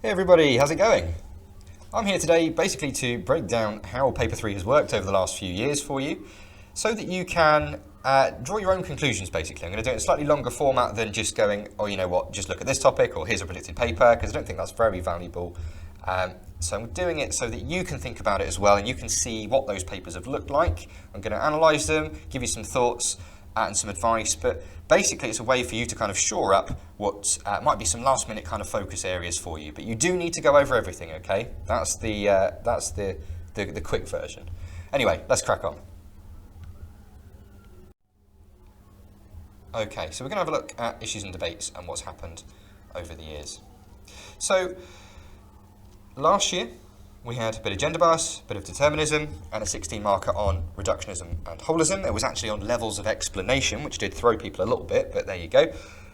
Hey everybody, how's it going? I'm here today basically to break down how Paper 3 has worked over the last few years for you so that you can draw your own conclusions basically. I'm going to do it in a slightly longer format than just going, oh you know what, just look at this topic or here's a predicted paper, because I don't think that's very valuable. So I'm doing it so that you can think about it as well and you can see what those papers have looked like. I'm going to analyse them, give you some thoughts and some advice, but basically it's a way for you to kind of shore up what might be some last minute kind of focus areas for you. But you do need to go over everything, okay? That's the quick version. Anyway, let's crack on. Okay, so we're going to have a look at issues and debates and what's happened over the years. So last year, we had a bit of gender bias, a bit of determinism, and a 16 marker on reductionism and holism. It was actually on levels of explanation, which did throw people a little bit, but there you go.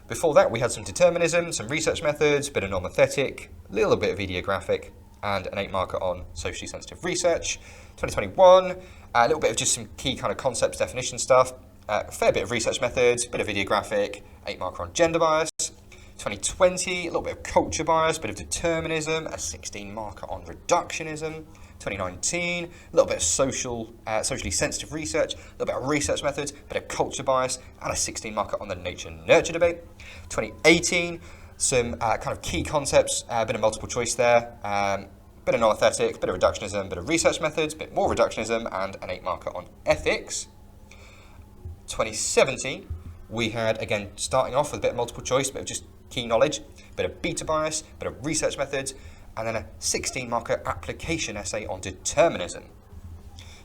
Before that, we had some determinism, some research methods, a bit of normothetic, a little bit of ideographic, and an 8 marker on socially sensitive research. 2021, a little bit of just some key kind of concepts, definition stuff, a fair bit of research methods, a bit of ideographic, 8 marker on gender bias. 2020, a little bit of culture bias, a bit of determinism, a 16 marker on reductionism. 2019, a little bit of socially sensitive research, a little bit of research methods, a bit of culture bias, and a 16 marker on the nature-nurture debate. 2018, some kind of key concepts, a bit of multiple choice there, bit of normothetic, bit of reductionism, bit of research methods, a bit more reductionism, and an 8 marker on ethics. 2017, we had, again, starting off with a bit of multiple choice, a bit of just key knowledge, a bit of beta bias, a bit of research methods, and then a 16 marker application essay on determinism.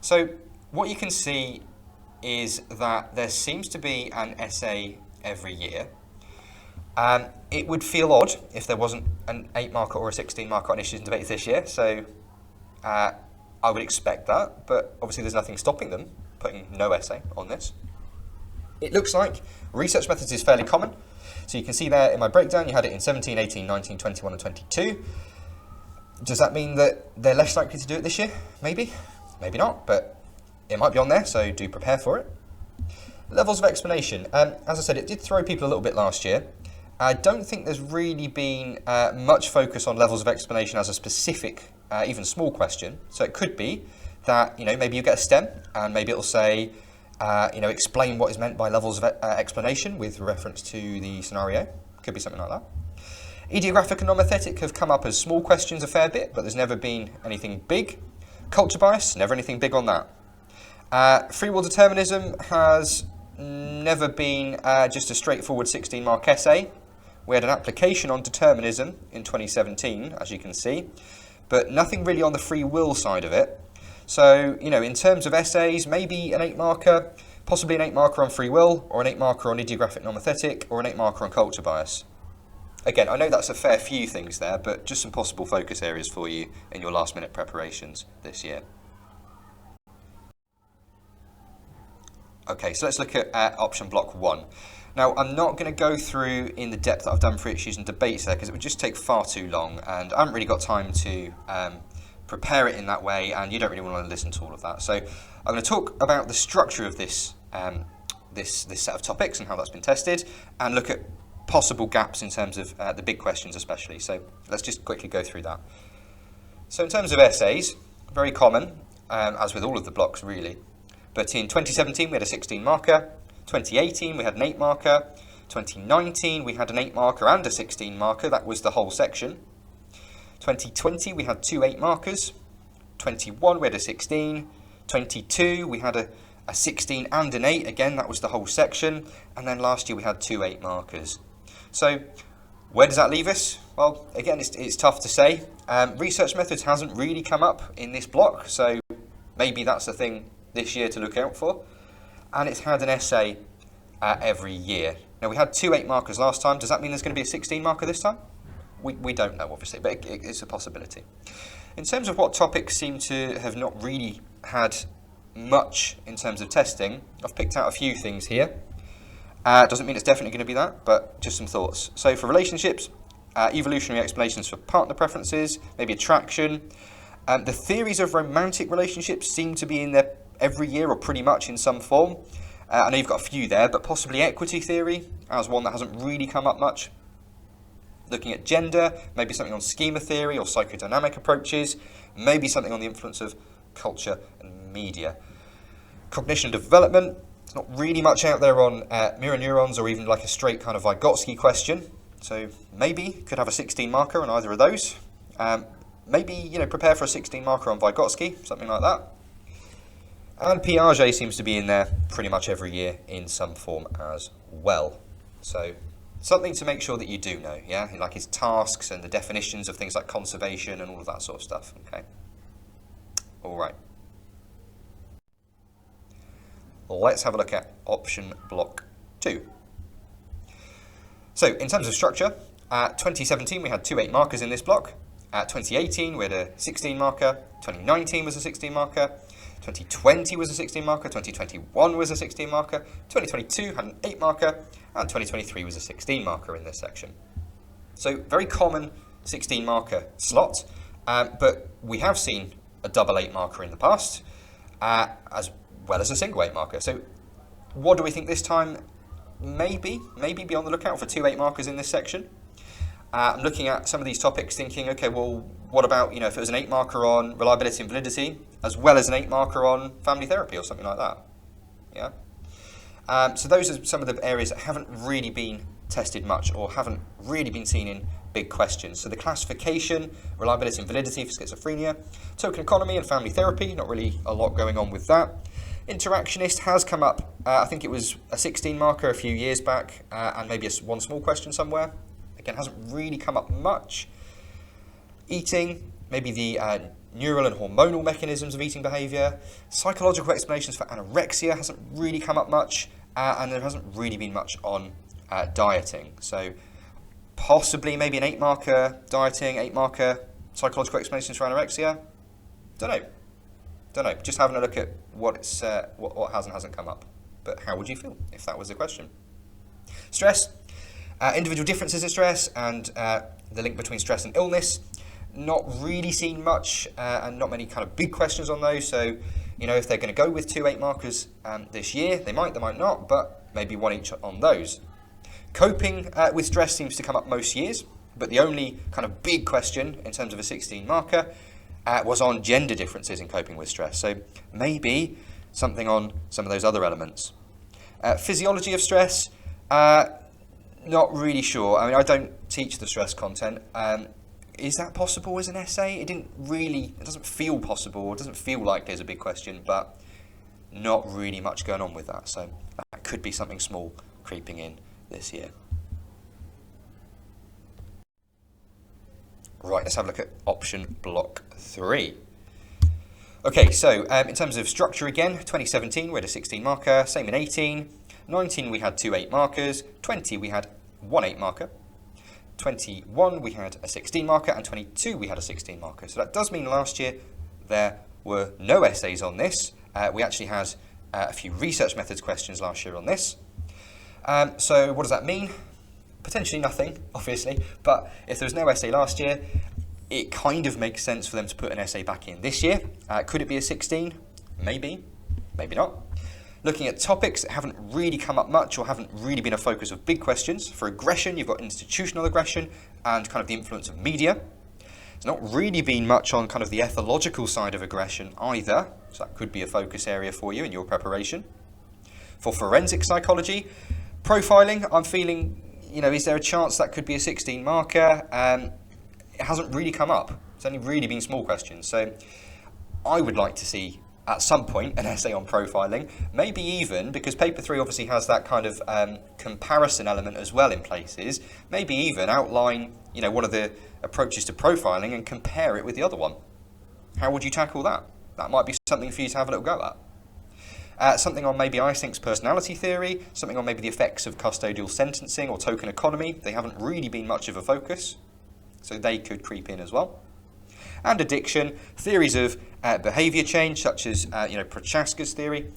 So what you can see is that there seems to be an essay every year. It would feel odd if there wasn't an 8 marker or a 16 marker on issues and debates this year, so I would expect that, but obviously there's nothing stopping them putting no essay on this. It looks like research methods is fairly common. So you can see there in my breakdown, you had it in 17, 18, 19, 21 and 22. Does that mean that they're less likely to do it this year? Maybe, maybe not, but it might be on there, so do prepare for it. Levels of explanation. As I said, it did throw people a little bit last year. I don't think there's really been much focus on levels of explanation as a specific, even small question. So it could be that, maybe you get a STEM and maybe it'll say, explain what is meant by levels of explanation with reference to the scenario. Could be something like that. Ideographic and normothetic have come up as small questions a fair bit, but there's never been anything big. Culture bias, never anything big on that. Free will determinism has never been just a straightforward 16 mark essay. We had an application on determinism in 2017, as you can see, but nothing really on the free will side of it. So, in terms of essays, maybe an 8 marker, possibly an 8 marker on free will, or an 8 marker on ideographic normothetic, or an 8 marker on culture bias. Again, I know that's a fair few things there, but just some possible focus areas for you in your last minute preparations this year. Okay, so let's look at option block 1. Now, I'm not going to go through in the depth that I've done for issues and debates there, because it would just take far too long, and I haven't really got time to prepare it in that way, and you don't really want to listen to all of that. So I'm going to talk about the structure of this set of topics and how that's been tested, and look at possible gaps in terms of the big questions especially. So let's just quickly go through that. So in terms of essays, very common, as with all of the blocks really. But in 2017 we had a 16 marker, 2018 we had an 8 marker, 2019 we had an 8 marker and a 16 marker, that was the whole section. 2020 we had 2 8 markers, 21 we had a 16, 22 we had a 16 and an 8, again that was the whole section, and then last year we had 2 8 markers. So where does that leave us? Well, again, it's tough to say. Research methods hasn't really come up in this block, so maybe that's the thing this year to look out for. And it's had an essay every year. Now we had 2 8 markers last time. Does that mean there's going to be a 16 marker this time? We don't know, obviously, but it's a possibility. In terms of what topics seem to have not really had much in terms of testing, I've picked out a few things here. Doesn't mean it's definitely going to be that, but just some thoughts. So for relationships, evolutionary explanations for partner preferences, maybe attraction. The theories of romantic relationships seem to be in there every year or pretty much in some form. I know you've got a few there, but possibly equity theory as one that hasn't really come up much. Looking at gender, maybe something on schema theory or psychodynamic approaches, maybe something on the influence of culture and media. Cognition development, there's not really much out there on mirror neurons or even like a straight kind of Vygotsky question. So maybe could have a 16 marker on either of those. Maybe, prepare for a 16 marker on Vygotsky, something like that. And Piaget seems to be in there pretty much every year in some form as well. So something to make sure that you do know, yeah? Like his tasks and the definitions of things like conservation and all of that sort of stuff, okay? All right. Let's have a look at option block 2. So in terms of structure, 2017 we had 2 8 markers in this block. 2018 we had a 16 marker. 2019 was a 16 marker. 2020 was a 16 marker. 2021 was a 16 marker. 2022 had an 8 marker. And 2023 was a 16 marker in this section. So very common 16 marker slot, but we have seen a double 8 marker in the past, as well as a single 8 marker. So what do we think this time? Maybe be on the lookout for 2 8 markers in this section. I'm looking at some of these topics thinking, okay, well, what about, if it was an 8 marker on reliability and validity, as well as an 8 marker on family therapy or something like that, yeah? So those are some of the areas that haven't really been tested much or haven't really been seen in big questions. So the classification, reliability and validity for schizophrenia, token economy and family therapy, not really a lot going on with that. Interactionist has come up, I think it was a 16 marker a few years back, and maybe one small question somewhere. Again, hasn't really come up much. Eating, maybe the neural and hormonal mechanisms of eating behaviour. Psychological explanations for anorexia hasn't really come up much, and there hasn't really been much on dieting. So possibly maybe an 8 marker dieting, 8 marker psychological explanations for anorexia. Don't know. Just having a look at what has and hasn't come up. But how would you feel if that was the question? Stress, individual differences in stress, and the link between stress and illness. Not really seen much, and not many kind of big questions on those. So, if they're going to go with 2 8 markers this year, they might not, but maybe 1 each on those. Coping with stress seems to come up most years, but the only kind of big question in terms of a 16 marker was on gender differences in coping with stress. So maybe something on some of those other elements. Physiology of stress, not really sure. I mean, I don't teach the stress content. Is that possible as an essay? It doesn't feel possible. It doesn't feel like there's a big question, but not really much going on with that. So that could be something small creeping in this year. Right, let's have a look at option block 3. Okay, so in terms of structure again, 2017 we had a 16 marker, same in 18. 19 we had 2 8 markers, 20 we had 1 8 marker. 21 we had a 16 marker, and 22 we had a 16 marker. So that does mean last year there were no essays on this. We actually had a few research methods questions last year on this. So what does that mean? Potentially nothing, obviously, but if there was no essay last year, it kind of makes sense for them to put an essay back in this year. Could it be a 16? Maybe, maybe not. Looking at topics that haven't really come up much or haven't really been a focus of big questions. For aggression, you've got institutional aggression and kind of the influence of media. There's not really been much on kind of the ethological side of aggression either, so that could be a focus area for you in your preparation. For forensic psychology, profiling, I'm feeling, is there a chance that could be a 16 marker? It hasn't really come up. It's only really been small questions. So I would like to see at some point an essay on profiling, maybe even, because paper 3 obviously has that kind of comparison element as well in places, maybe even outline, one of the approaches to profiling and compare it with the other one. How would you tackle that? That might be something for you to have a little go at. Something on maybe Eysink's personality theory, something on maybe the effects of custodial sentencing or token economy. They haven't really been much of a focus, so they could creep in as well. And addiction, theories of behaviour change, such as Prochaska's theory.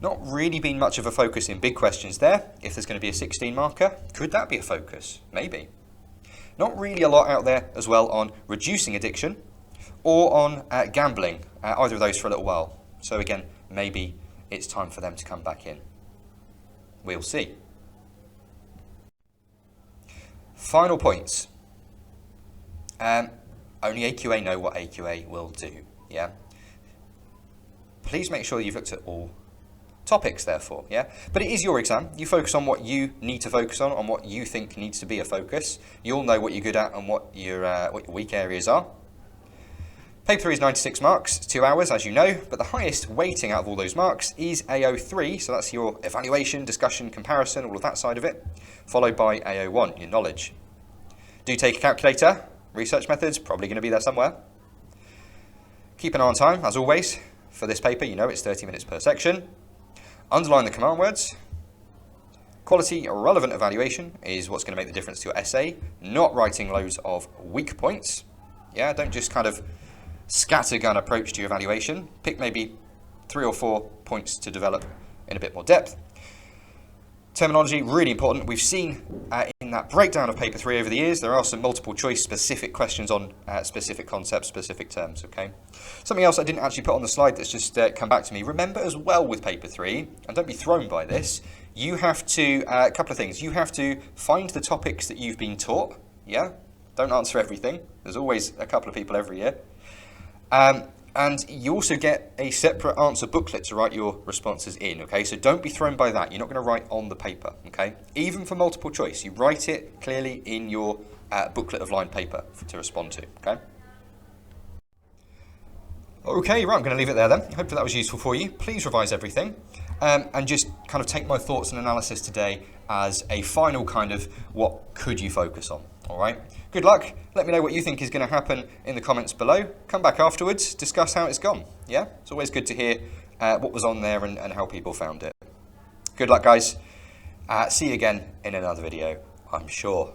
Not really been much of a focus in big questions there. If there's going to be a 16 marker, could that be a focus? Maybe. Not really a lot out there as well on reducing addiction or on gambling, either of those for a little while. So again, maybe it's time for them to come back in. We'll see. Final points. Only AQA know what AQA will do, yeah? Please make sure you've looked at all topics, therefore, yeah? But it is your exam. You focus on what you need to focus on what you think needs to be a focus. You'll know what you're good at and what your weak areas are. Paper 3 is 96 marks, 2 hours, as you know, but the highest weighting out of all those marks is AO3, so that's your evaluation, discussion, comparison, all of that side of it, followed by AO1, your knowledge. Do take a calculator. Research methods, probably going to be there somewhere. Keep an eye on time, as always. For this paper, you know it's 30 minutes per section. Underline the command words. Quality or relevant evaluation is what's going to make the difference to your essay, not writing loads of weak points. Yeah, don't just kind of scattergun approach to your evaluation. Pick maybe 3 or 4 points to develop in a bit more depth. Terminology, really important. We've seen in that breakdown of paper 3 over the years, there are some multiple choice specific questions on specific concepts, specific terms, okay? Something else I didn't actually put on the slide that's just come back to me. Remember as well with paper 3, and don't be thrown by this, you have to, a couple of things. You have to find the topics that you've been taught, yeah? Don't answer everything. There's always a couple of people every year. And you also get a separate answer booklet to write your responses in, okay? So don't be thrown by that. You're not going to write on the paper, okay? Even for multiple choice, you write it clearly in your booklet of lined paper to respond to, okay? Okay, right, I'm going to leave it there then. Hopefully that was useful for you. Please revise everything and just kind of take my thoughts and analysis today as a final kind of what could you focus on, all right? Good luck. Let me know what you think is going to happen in the comments below. Come back afterwards, discuss how it's gone, yeah? It's always good to hear what was on there and how people found it. Good luck, guys. See you again in another video, I'm sure.